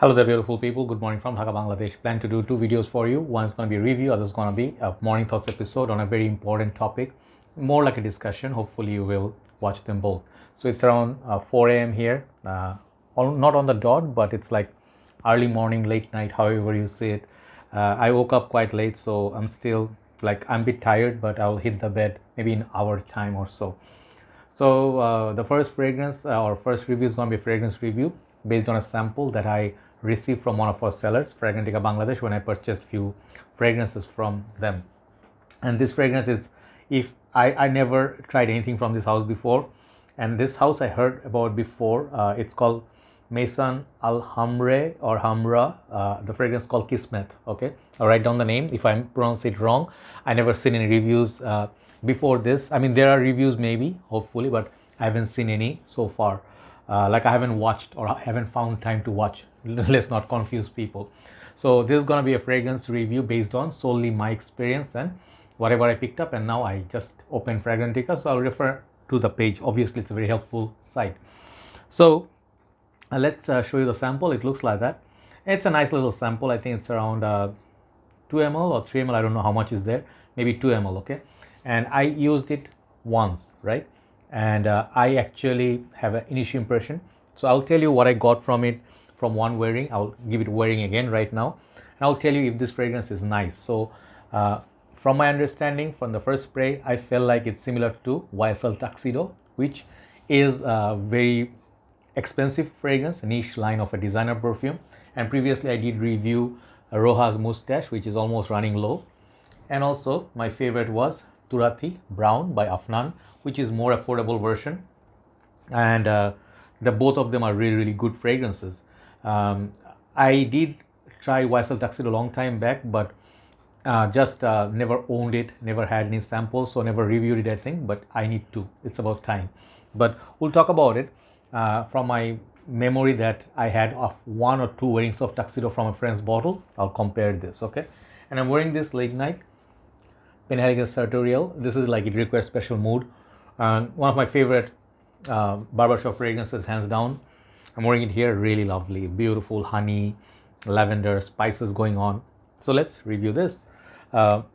Hello there, beautiful people. Good morning from Dhaka, Bangladesh. Plan to do two videos for you. One is going to be a review, other is going to be a morning thoughts episode on a very important topic, more like a discussion. Hopefully, you will watch them both. So it's around 4 a.m. here, not on the dot, but it's like early morning, late night, however you see it. I woke up quite late, so I'm still I'm a bit tired, but I'll hit the bed maybe in an hour time or so. So the first fragrance or first review is going to be a fragrance review based on a sample that I received from one of our sellers, Fragrantica Bangladesh, when I purchased few fragrances from them. And this fragrance is, if I never tried anything from this house before, and this house I heard about before. It's called Maison Alhambra or Hamra. The fragrance called Kismet. Okay, I'll write down the name if I pronounce it wrong. I never seen any reviews before this. I mean, there are reviews maybe, hopefully, but I haven't seen any so far. I haven't watched or I haven't found time to watch. Let's not confuse people. So this is going to be a fragrance review based on solely my experience and whatever I picked up. And now I just opened Fragrantica, so I'll refer to the page. Obviously, it's a very helpful site. So let's show you the sample. It looks like that. It's a nice little sample. I think it's around 2 ml or 3 ml. I don't know how much is there. Maybe 2 ml. Okay. And I used it once, right? And I actually have an initial impression. So I'll tell you what I got from it from one wearing. I'll give it wearing again right now. And I'll tell you if this fragrance is nice. So from my understanding from the first spray, I felt like it's similar to YSL Tuxedo, which is a very expensive fragrance, niche line of a designer perfume. And previously I did review Roha's Mustache, which is almost running low. And also my favorite was Turati Brown by Afnan, which is more affordable version. And the both of them are really good fragrances. I did try YSL Tuxedo a long time back, but just never owned it, never had any samples, so never reviewed it, I think, but I need to. It's about time. But we'll talk about it from my memory that I had of 1 or 2 wearings of Tuxedo from a friend's bottle. I'll compare this, okay? And I'm wearing this late night Penhaligon Sartorial. This is like it requires special mood. One of my favorite barbershop fragrances, hands down. I'm wearing it here, really lovely, beautiful honey, lavender, spices going on. So let's review this.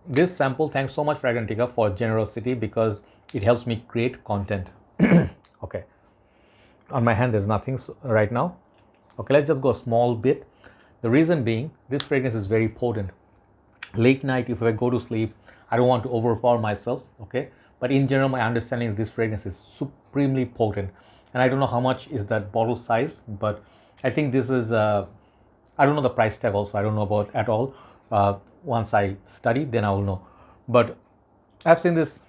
This sample, thanks so much Fragrantica for generosity because it helps me create content. Okay, on my hand there's nothing right now. Okay, let's just go a small bit. The reason being, this fragrance is very potent. Late night, if I go to sleep, I don't want to overpower myself, okay? But in general, my understanding is this fragrance is supremely potent. And I don't know how much is that bottle size, but I think this is, I don't know the price tag also, I don't know about at all. Once I study, then I will know. But I've seen this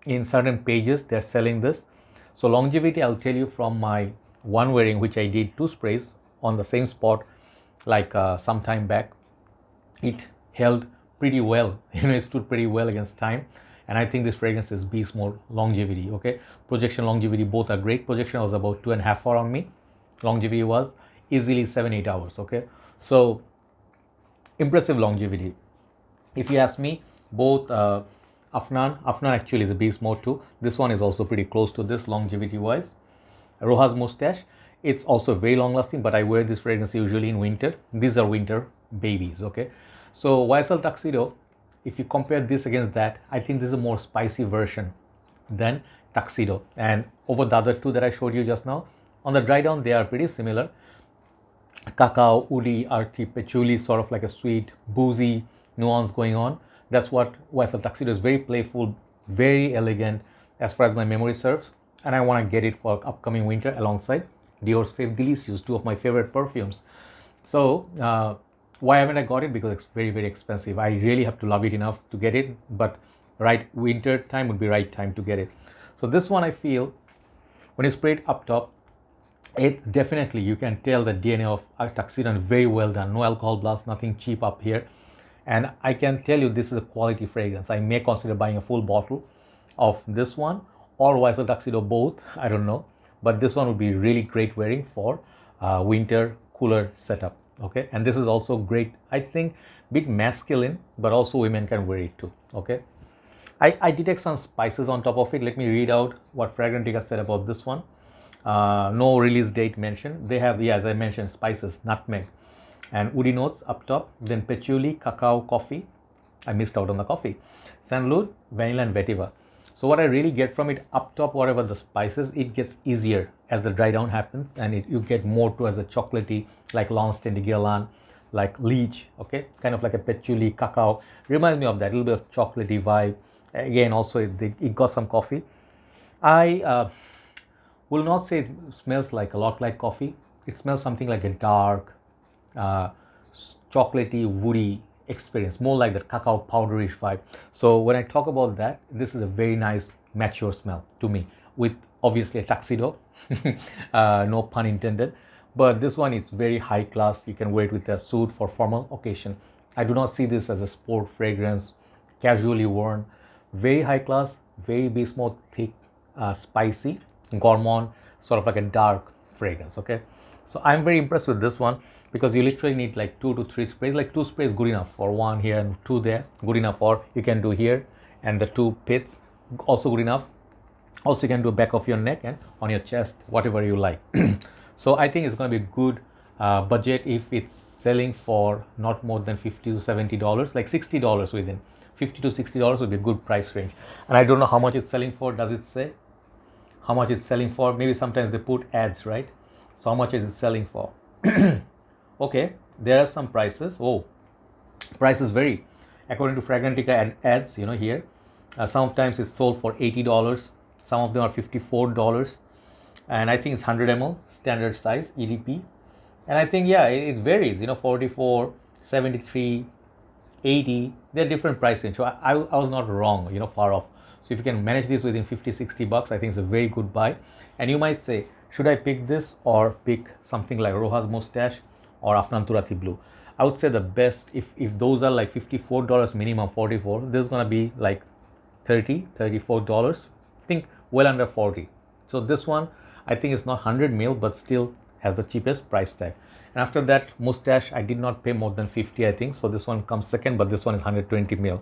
in certain pages, they're selling this. So longevity, I'll tell you from my one wearing, which I did 2 sprays on the same spot, some time back, it held pretty well, it stood pretty well against time. And I think this fragrance is beast mode longevity, okay? Projection, longevity, both are great. Projection was about 2.5 hours on me. Longevity was easily 7-8 hours, okay? So impressive longevity. If you ask me, both Afnan actually is a beast mode too. This one is also pretty close to this longevity wise. Roha's Mustache, it's also very long lasting, but I wear this fragrance usually in winter. These are winter babies, okay? So YSL Tuxedo, if you compare this against that, I think this is a more spicy version than Tuxedo. And over the other 2 that I showed you just now, on the dry down, they are pretty similar. Cacao, woody, earthy, patchouli, sort of like a sweet, boozy nuance going on. That's what YSL Tuxedo is, very playful, very elegant as far as my memory serves. And I want to get it for upcoming winter alongside Dior's Fave Delicious, 2 of my favorite perfumes. So why haven't I got it? Because it's very expensive. I really have to love it enough to get it, but right winter time would be right time to get it. So this one, I feel when you spray it up top, it's definitely, you can tell the DNA of a Tuxedo, and very well done. No alcohol blast, nothing cheap up here. And I can tell you this is a quality fragrance. I may consider buying a full bottle of this one or YSL Tuxedo, both, I don't know. But this one would be really great wearing for winter cooler setup. Okay, and this is also great, I think, bit masculine, but also women can wear it too. Okay, I detect some spices on top of it. Let me read out what Fragrantica said about this one. No release date mentioned. They have, yeah, as I mentioned, spices, nutmeg, and woody notes up top, then patchouli, cacao, coffee. I missed out on the coffee. Sandalwood, vanilla and vetiver. So what I really get from it up top, whatever the spices, it gets easier as the dry down happens, and you get more to as a chocolatey, like Lansdowne de Guerlain, like Leech, okay, kind of like a patchouli, cacao. Reminds me of that little bit of chocolatey vibe. Again, also it got some coffee. I will not say it smells like a lot like coffee. It smells something like a dark, uh, chocolatey, woody experience, more like that cacao powderish vibe. So when I talk about that, this is a very nice mature smell to me, with obviously a tuxedo, no pun intended. But this one is very high class. You can wear it with a suit for formal occasion. I do not see this as a sport fragrance, casually worn. Very high class, very bismuth, thick, spicy, gourmand, sort of like a dark fragrance. Okay, so I'm very impressed with this one because you literally need like 2 to 3 sprays. Like 2 sprays good enough for one here and 2 there, good enough. Or you can do here and the 2 pits, also good enough. Also you can do back of your neck and on your chest, whatever you like. So I think it's going to be good budget if it's selling for not more than $50 to $70, like $60 within. $50 to $60 would be a good price range. And I don't know how much it's selling for. Does it say how much it's selling for? Maybe sometimes they put ads, right? So how much is it selling for? Okay, there are some prices. Oh, prices vary according to Fragrantica and ads, here. Sometimes it's sold for $80. Some of them are $54. And I think it's 100 ml standard size EDP. And I think, yeah, it varies, 44, 73, 80. They're different price range. So I was not wrong, far off. So if you can manage this within 50, 60 bucks, I think it's a very good buy. And you might say, should I pick this or pick something like Rojas Mustache or Afnan Turati Blue? I would say the best, if those are like $54 minimum, 44, this is going to be like $30, $34. I think well under 40. So this one, I think it's not 100 ml, but still has the cheapest price tag. And after that, Mustache, I did not pay more than 50, I think. So this one comes second, but this one is 120 ml.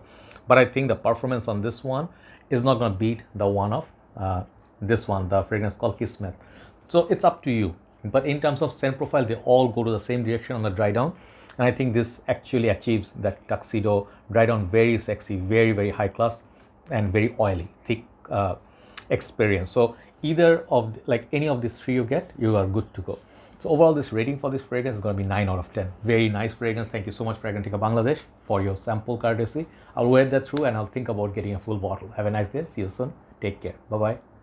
But I think the performance on this one is not going to beat the one of this one, the fragrance called Kismet. So it's up to you. But in terms of scent profile, they all go to the same direction on the dry down. And I think this actually achieves that tuxedo dry down, very sexy, very, very high class, and very oily, thick experience. So either of like any of these 3 you get, you are good to go. So overall, this rating for this fragrance is going to be 9 out of 10. Very nice fragrance. Thank you so much, Fragrantica Bangladesh, for your sample courtesy. I'll wear that through and I'll think about getting a full bottle. Have a nice day. See you soon. Take care. Bye-bye.